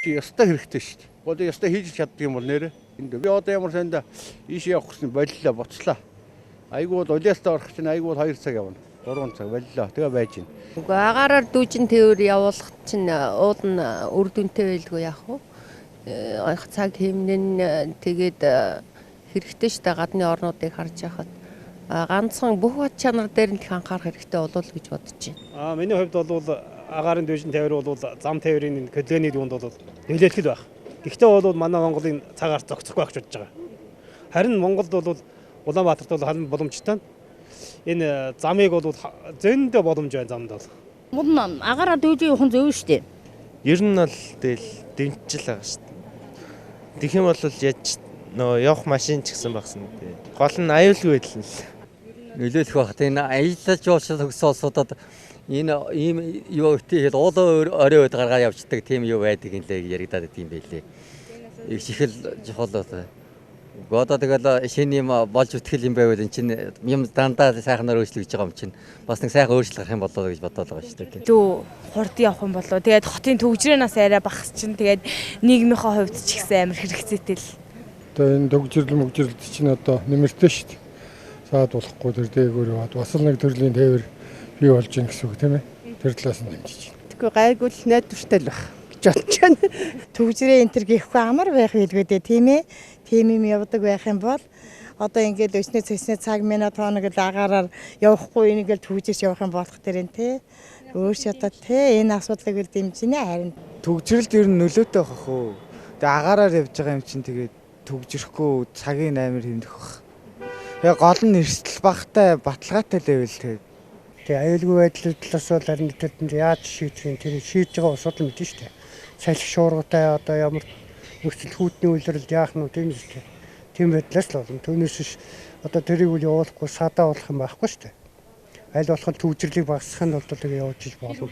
Ястай хэрэгтэй шүү дээ. Одоо ястай хийж чаддаг юм бол нэрэ. Би одоо ямар санда ийш явах гэсэн боллоо, буцлаа. Айгуу бол улиастай орох чинь айгуу 2 цаг явна. 3 цаг боллоо. Тэгээ байж гин. Үгүй агаараар дүүжин тээвэр явуулах чинь уул нь үр дүнтэй байлгүй яах вэ? Цаг хэмнэн тэгээд хэрэгтэй шүү дээ гадны орнуудыг харж байхад. Ганцхан бүх бат чанар дээр нь их анхаарах хэрэгтэй болов гэж бодож байна. Миний хувьд бол агаарын дүүжин тээвэр бол зам тээврийн хөдөлгөөний дунд бол нөлөөлөл байх. Гэхдээ бол манай Монголын цагаар зогсохгүй байх гэж бодож байгаа. Харин Монголд бол Улаанбаатарт бол халин боломжтой. Энэ замыг бол зөндөө боломж байна замд бол. Мөн агаараа дүүжин явах нь зөв шүү дээ. Ер нь бол тэгэл дэмжил байгаа шүү дээ. Тэгэх юм бол яаж нөө явах машин ч гэсэн багсан тий. Гол нь аюулгүй байдал нь нөлөөлөх байх. Энэ аялал жуулчлал төгсөн улсуудад энэ ийм юу ихэд уулын орой үед гаргаад явждаг тийм юу байдаг юм лээ яригадаад байт юм байлээ. Их чихэл жохол. Одоо тэгэл шинэ юм болж үтгэл юм байвал эн чинь юм дандаа сайхнаар өөрчлөж байгаа юм чинь бас нэг сайхан өөрчлөлт гарах юм болоо гэж бодоод байгаа шүү дээ. Дүү хурд явах юм болоо. Тэгээд хотын төгжрэнээс арай багс чинь тэгээд нийгмийнхаа хувьд ч ихсэн амар хэрэгцээтэй л. Одоо энэ төгжрөл мөгжрөлт чинь одоо нэмэртэй шүү дээ. Саад болохгүй тэр дээгүүр яваад бас нэг төрлийн тээвэр бий болж ин гэсэн үг тийм ээ. Тэр талаас нь дэмжиж байна. Тэгэхгүй гайгүй л найдвартай л байх гэж бодож байна. Төгжрээ энэ төр гихгүй амар байх билгүй дээ тийм ээ. Тийм юм явдаг байх юм бол одоо ингээд өснөө цэснээ цаг минут хоног л агаараар явахгүй энийг л төгжиж явах юм болох дээр энэ тий. Өөр шатаа тий энэ асуудлыг л дэмжинэ харин. Төгжрэлд ер нь нөлөөтэй байх уу. Тэгээ агаараар явж байгаа юм чинь тэгээд төгжрөхгүй цагийн амар хэмнэх бах. Тэгээ гол нь эрсдэл багтай баталгаатай левел тэгээд. Тэгээ аюулгүй байдлын талаас бол харин тэрэнд яаж шийдэх юм тэр шийдэж байгаа асуудал мэдэн шүү дээ. Салхи шуургатай одоо ямар нөхцөл хүйтний үйлрэлд яах нь тийм шүү дээ. Тийм байдлаас л болно. Түүнээс биш одоо тэрийг үл явуулахгүй садаа болох юм байхгүй шүү дээ. Аль болох төвжирлийг багасгахын тулд тэгээ явуулж болно.